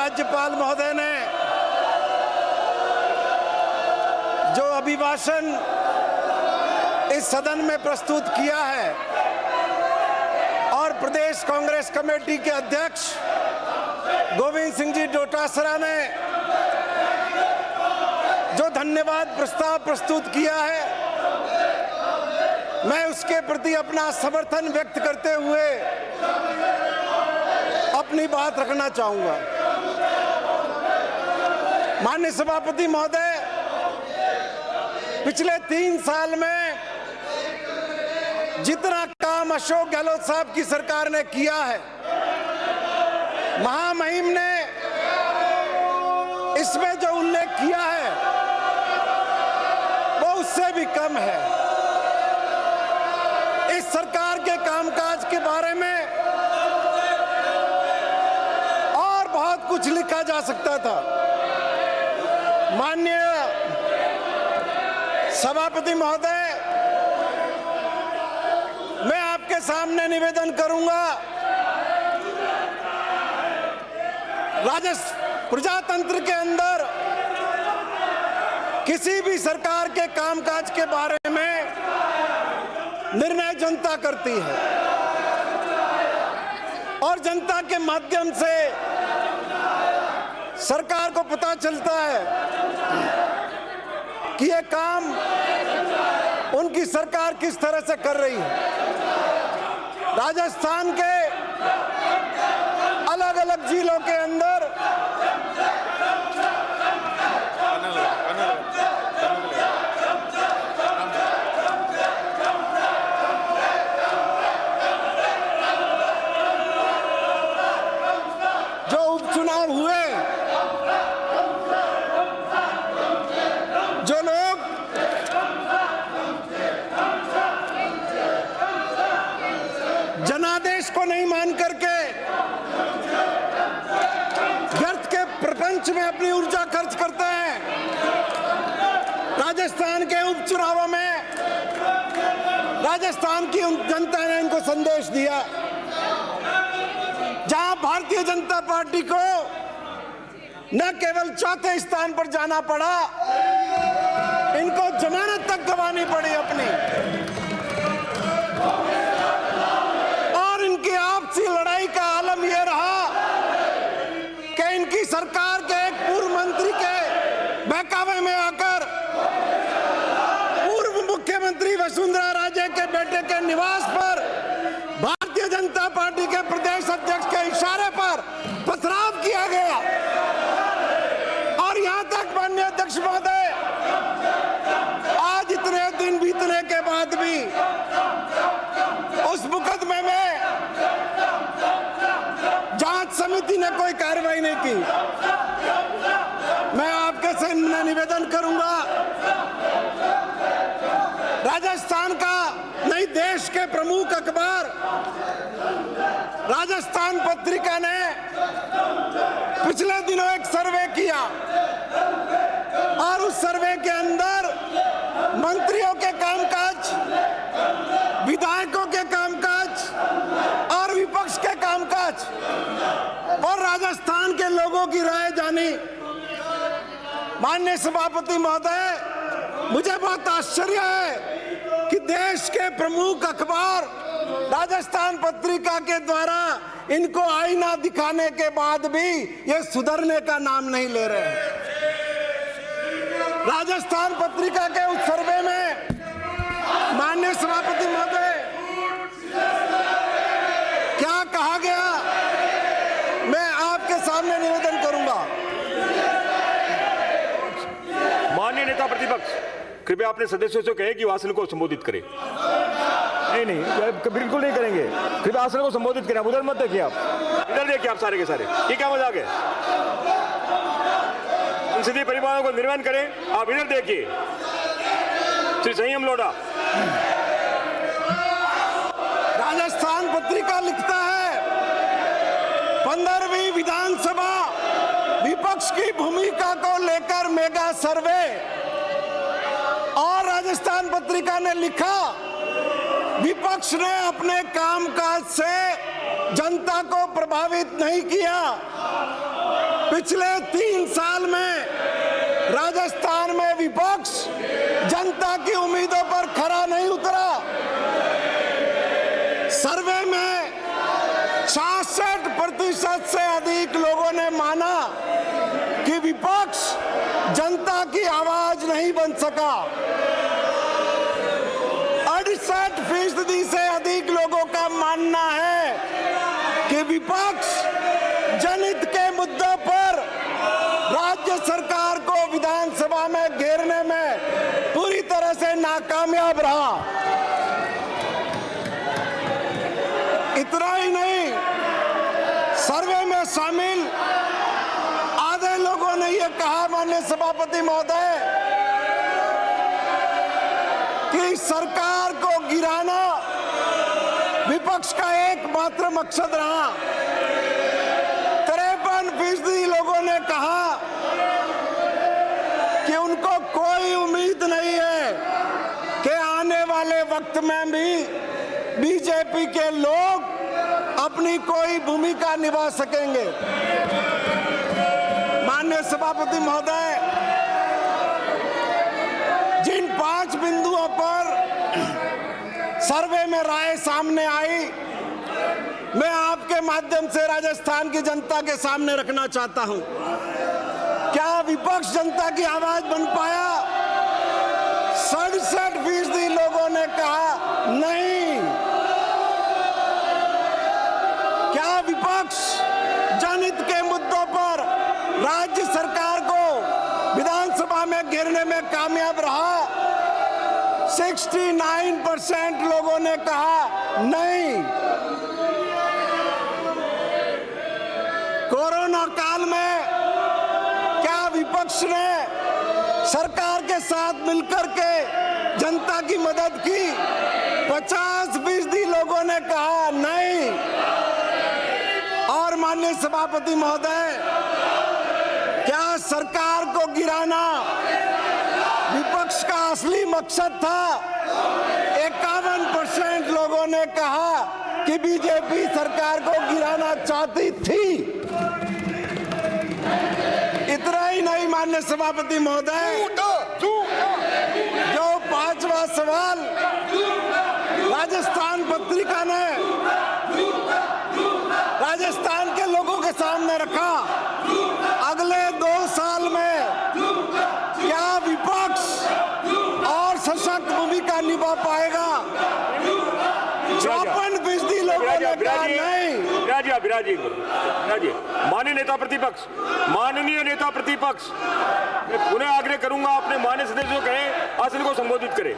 राज्यपाल महोदय ने जो अभिभाषण इस सदन में प्रस्तुत किया है और प्रदेश कांग्रेस कमेटी के अध्यक्ष गोविंद सिंह जी डोटासरा ने जो धन्यवाद प्रस्ताव प्रस्तुत किया है, मैं उसके प्रति अपना समर्थन व्यक्त करते हुए अपनी बात रखना चाहूंगा। माननीय सभापति महोदय, पिछले 3 साल में जितना काम अशोक गहलोत साहब की सरकार ने किया है, महामहिम ने इसमें जो उल्लेख किया है वो उससे भी कम है। इस सरकार के कामकाज के बारे में और बहुत कुछ लिखा जा सकता था। माननीय सभापति महोदय, मैं आपके सामने निवेदन करूंगा, प्रजातंत्र के अंदर किसी भी सरकार के कामकाज के बारे में निर्णय जनता करती है और जनता के माध्यम से सरकार को पता चलता है कि ये काम उनकी सरकार किस तरह से कर रही है। राजस्थान के अलग अलग जिलों के अंदर जो उपचुनाव हुए, जो लोग जनादेश को नहीं मान करके व्यर्थ के प्रपंच में अपनी ऊर्जा खर्च करते हैं, राजस्थान के उपचुनावों में राजस्थान की जनता ने इनको संदेश दिया, जहां भारतीय जनता पार्टी को न केवल चौथे स्थान पर जाना पड़ा, इनको जमानत तक गंवानी पड़ी अपनी, और इनकी आपसी लड़ाई का आलम यह रहा कि इनकी सरकार के एक पूर्व मंत्री के बहकावे में आकर पूर्व मुख्यमंत्री वसुंधरा राजे के बेटे के निवास पर भारतीय जनता पार्टी के प्रदेश अध्यक्ष के इशारे पर पथराव किया गया। और यहां तक माननीय अध्यक्ष महोदय, आज इतने दिन बीतने के बाद भी उस मुकदमे में जांच समिति ने कोई कार्रवाई नहीं की। मैं आपके से निवेदन करूंगा, राजस्थान का नहीं, देश के प्रमुख अखबार राजस्थान पत्रिका ने पिछले दिनों एक सर्वे किया और उस सर्वे के अंदर मंत्रियों के कामकाज, विधायकों के कामकाज और विपक्ष के कामकाज और राजस्थान के लोगों की राय जानी। माननीय सभापति महोदय, मुझे बहुत आश्चर्य है कि देश के प्रमुख अखबार राजस्थान पत्रिका के द्वारा इनको आईना दिखाने के बाद भी ये सुधरने का नाम नहीं ले रहे हैं। राजस्थान पत्रिका के उस सर्वे में माननीय सभापति महोदय क्या कहा गया, मैं आपके सामने निवेदन करूंगा। माननीय नेता प्रतिपक्ष, कृपया अपने सदस्यों से कहें कि वो आसन को संबोधित करें। नहीं, बिल्कुल नहीं करेंगे। कृपया आसन को संबोधित करें। उधर मत देखिए, आप इधर देखिए, आप सारे के सारे, ये क्या मजाक है? संसदीय परिवारों को निर्माण करें, आप इधर देखिए। श्री संयम लोढ़ा। राजस्थान पत्रिका लिखता है, 15वीं विधानसभा विपक्ष की भूमिका को लेकर मेगा सर्वे। और राजस्थान पत्रिका ने लिखा, विपक्ष ने अपने कामकाज से जनता को प्रभावित नहीं किया, पिछले 3 साल में राजस्थान में विपक्ष जनता की उम्मीदों पर खरा नहीं उतरा। सर्वे में 66% से अधिक लोगों ने माना कि विपक्ष जनता की आवाज नहीं बन सका। 68% से अधिक लोगों का मानना है कि विपक्ष जनहित के मुद्दों पर राज्य सरकार को विधानसभा में घेरने में पूरी तरह से नाकामयाब रहा। इतना ही नहीं, सर्वे में शामिल आधे लोगों ने यह कहा, माननीय सभापति महोदय, कि सरकार को गिराना विपक्ष का एकमात्र मकसद रहा। 53% लोगों ने कहा कि उनको कोई उम्मीद नहीं है कि आने वाले वक्त में भी बीजेपी के लोग अपनी कोई भूमिका निभा सकेंगे। माननीय सभापति महोदय, जिन 5 बिंदुओं पर सर्वे में राय सामने आई, मैं आपके माध्यम से राजस्थान की जनता के सामने रखना चाहता हूं। क्या विपक्ष जनता की आवाज बन पाया? 67% लोगों ने कहा नहीं। क्या विपक्ष जनहित के मुद्दों पर राज्य सरकार को विधानसभा में घेरने में कामयाब रहा? 69% लोगों ने कहा नहीं। कोरोना काल में क्या विपक्ष ने सरकार के साथ मिलकर के जनता की मदद की? 50% लोगों ने कहा नहीं। और माननीय सभापति महोदय, क्या सरकार को गिराना विपक्ष का असली मकसद था? 51% लोगों ने कहा कि बीजेपी सरकार को गिराना चाहती थी। इतना ही नहीं, माननीय सभापति महोदय, जो 5वां सवाल राजस्थान पत्रिका ने राजस्थान के लोगों के सामने रखा, अगले 2 साल में क्या विपक्ष और सशक्त भूमिका निभा पाएगा? 54% लोगों ने कहा नहीं। माननीय नेता प्रतिपक्ष, मैं पुनः आग्रह करूंगा अपने माननीय सदस्यों को कहें आसन को संबोधित करें।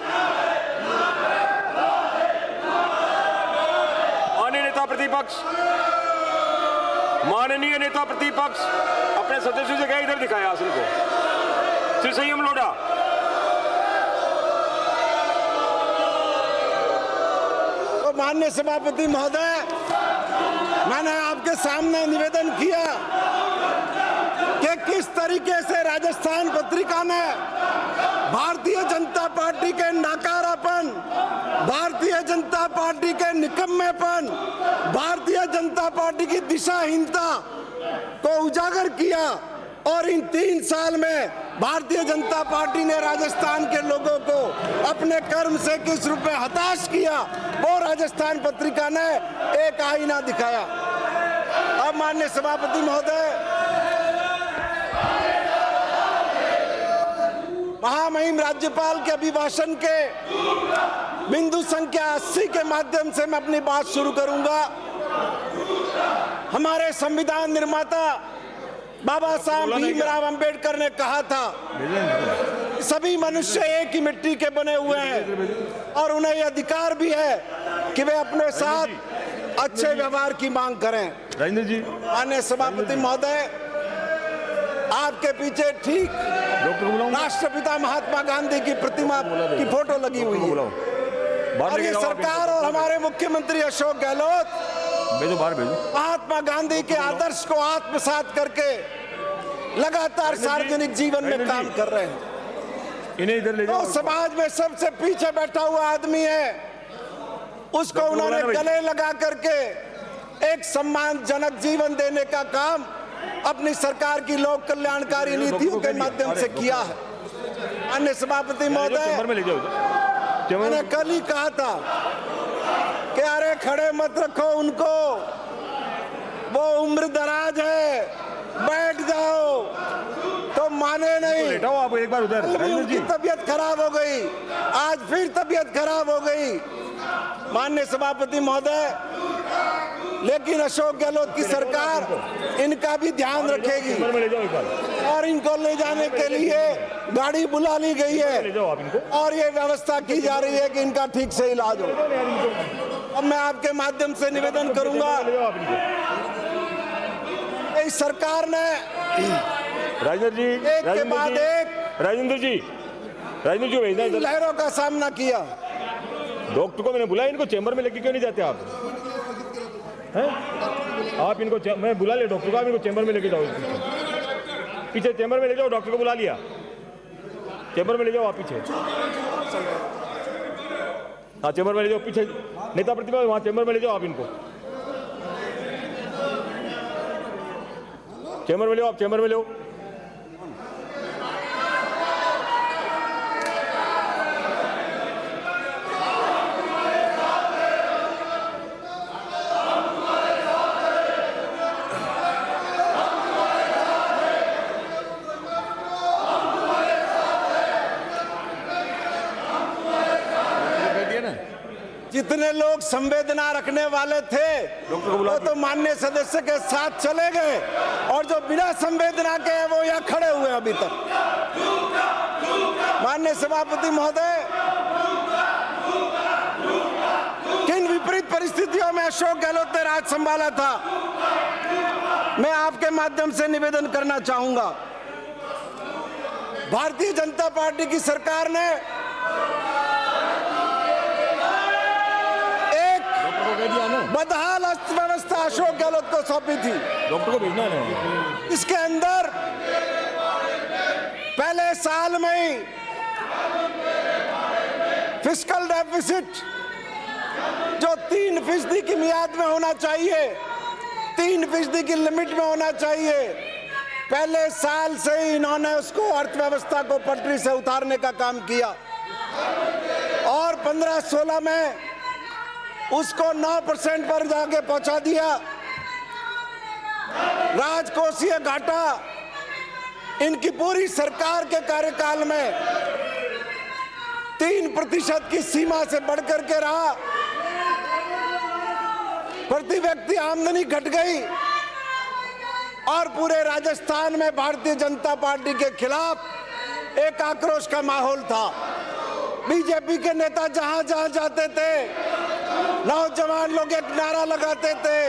माननीय नेता प्रतिपक्ष अपने सदस्यों से कहें इधर दिखाएं आसन को। श्री संयम लोढ़ा। तो माननीय सभापति महोदय, मैंने आपके सामने निवेदन किया कि किस तरीके से राजस्थान पत्रिका ने भारतीय जनता पार्टी के नाकारापन, भारतीय जनता पार्टी के निकम्मेपन, भारतीय जनता पार्टी की दिशाहीनता को उजागर किया। और इन 3 साल में भारतीय जनता पार्टी ने राजस्थान के लोगों को अपने कर्म से किस रूप में हताश किया, वो राजस्थान पत्रिका ने एक आईना दिखाया। अब माननीय सभापति महोदय, महामहिम राज्यपाल के अभिभाषण के बिंदु संख्या 80 के माध्यम से मैं अपनी बात शुरू करूंगा। हमारे संविधान निर्माता बाबा साहब भीमराव अंबेडकर ने कहा था, सभी मनुष्य एक ही मिट्टी के बने हुए हैं और उन्हें यह अधिकार भी है कि वे अपने साथ अच्छे व्यवहार की मांग करें। राजेंद्र जी, माननीय सभापति महोदय, आपके पीछे ठीक राष्ट्रपिता महात्मा गांधी की प्रतिमा की फोटो लगी हुई है और ये सरकार और हमारे मुख्यमंत्री अशोक गहलोत महात्मा गांधी के आदर्श को आत्मसात करके लगातार सार्वजनिक जीवन में काम कर रहे हैं। इन्हें इधर ले जाओ। तो समाज में सबसे पीछे बैठा हुआ आदमी है, उसको उन्होंने गले लगा करके एक सम्मानजनक जीवन देने का काम अपनी सरकार की लोक कल्याणकारी नीतियों के माध्यम से किया है। अन्य सभापति महोदय, चेंबर में ले जाओ चेंबर मैंने में। कल ही कहा था कि अरे खड़े मत रखो उनको, वो उम्र दराज है, बैठ जाओ, तो माने नहीं। लेटाओ आप एक बार उधर। राजेंद्र उनकी जी तबीयत खराब हो गई, आज फिर तबीयत खराब हो गई। माननीय सभापति महोदय, लेकिन अशोक गहलोत की सरकार इनका भी ध्यान रखेगी चेंबर में ले जाओ एक बार। और इनको ले जाने के लिए गाड़ी बुला ली गई ले है जाओ आप इनको। और ये व्यवस्था की जा रही है कि इनका ठीक से इलाज हो। अब मैं आपके माध्यम से निवेदन करूंगा, ले जाओ आप इनको। इस सरकार ने राजेंद्र जी, एक के बाद एक राजेंद्र जी भेजना इधर। लहरों का सामना किया। डॉक्टर को मैंने बुलाया, इनको चेंबर में लेके क्यों नहीं जाते आप हैं? आप इनको मैं बुला लिया डॉक्टर को, आप इनको चेंबर में लेके जाओ। पीछे चेंबर में ले जाओ, डॉक्टर को बुला लिया, चेंबर में ले जाओ आप पीछे। हाँ चेंबर में ले जाओ, पीछे नेता प्रतिभा वहाँ चेंबर में ले जाओ आप इनको। चेंबर में ले आप, चेंबर में ले। जितने लोग संवेदना रखने वाले थे वो तो माननीय सदस्य के साथ चले गए और जो बिना संवेदना के हैं वो यहाँ खड़े हुए हैं अभी तक। माननीय सभापति महोदय, किन विपरीत परिस्थितियों में अशोक गहलोत ने राज संभाला था, मैं आपके माध्यम से निवेदन करना चाहूंगा। भारतीय जनता पार्टी की सरकार ने बदहाल अर्थव्यवस्था अशोक गहलोत को सौंपी थी। डॉक्टर को भेजना है। इसके अंदर पहले साल में ही फिस्कल डेफिसिट जो 3% की मियाद में होना चाहिए, 3% की लिमिट में होना चाहिए, पहले साल से ही इन्होंने उसको अर्थव्यवस्था को पटरी से उतारने का काम किया और 15-16 में उसको 9% पर जाके पहुंचा दिया। राजकोषीय घाटा इनकी पूरी सरकार के कार्यकाल में 3% की सीमा से बढ़कर के रहा। प्रति व्यक्ति आमदनी घट गई और पूरे राजस्थान में भारतीय जनता पार्टी के खिलाफ एक आक्रोश का माहौल था। बीजेपी के नेता जहां जहां जाते थे, नौजवान लोग एक नारा लगाते थे,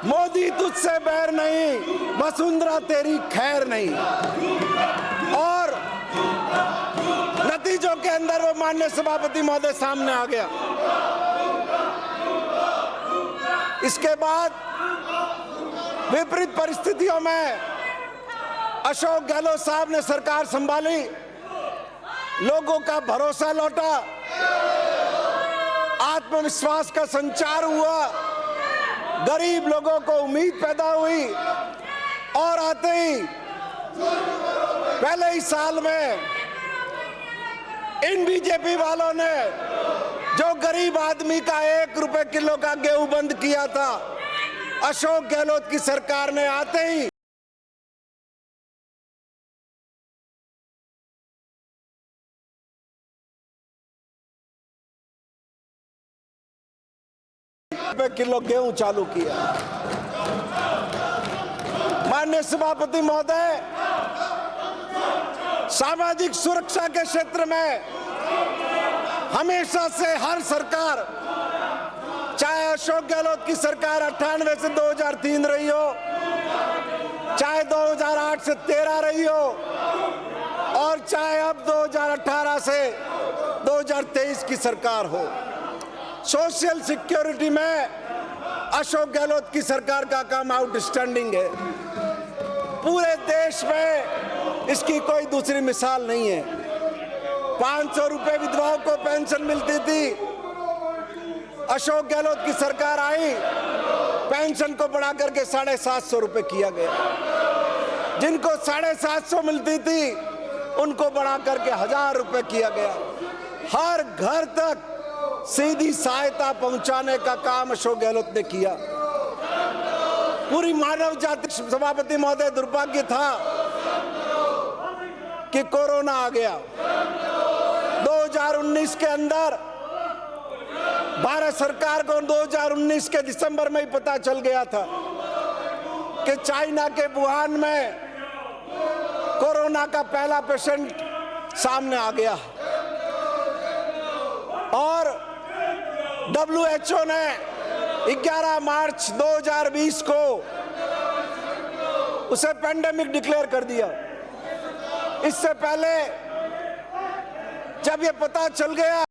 मोदी तुझसे बैर नहीं, वसुंधरा तेरी खैर नहीं। और नतीजों के अंदर वो माननीय सभापति महोदय सामने आ गया। इसके बाद विपरीत परिस्थितियों में अशोक गहलोत साहब ने सरकार संभाली, लोगों का भरोसा लौटा, आत्मविश्वास का संचार हुआ, गरीब लोगों को उम्मीद पैदा हुई और आते ही पहले ही साल में इन बीजेपी वालों ने जो गरीब आदमी का 1 रुपए किलो का गेहूं बंद किया था, अशोक गहलोत की सरकार ने आते ही किलो गेहूं चालू किया। माननीय सभापति महोदय, सामाजिक सुरक्षा के क्षेत्र में हमेशा से हर सरकार, चाहे अशोक गहलोत की सरकार 98 से 2003 रही हो, चाहे 2008 से 13 रही हो और चाहे अब 2018 से 2023 की सरकार हो, सोशल सिक्योरिटी में अशोक गहलोत की सरकार का काम आउटस्टैंडिंग है। पूरे देश में इसकी कोई दूसरी मिसाल नहीं है। 500 रुपए विधवाओं को पेंशन मिलती थी, अशोक गहलोत की सरकार आई, पेंशन पेंशन को बढ़ा करके 750 रुपए किया गया। जिनको 750 मिलती थी उनको बढ़ा करके 1000 रुपए किया गया। हर घर तक सीधी सहायता पहुंचाने का काम अशोक गहलोत ने किया। पूरी मानव जाति, सभापति महोदय, दुर्भाग्य था कि कोरोना आ गया। 2019 के अंदर भारत सरकार को 2019 के दिसंबर में ही पता चल गया था कि चाइना के वुहान में कोरोना का पहला पेशेंट सामने आ गया और WHO ने 11 मार्च 2020 को उसे पेंडेमिक डिक्लेयर कर दिया। इससे पहले जब ये पता चल गया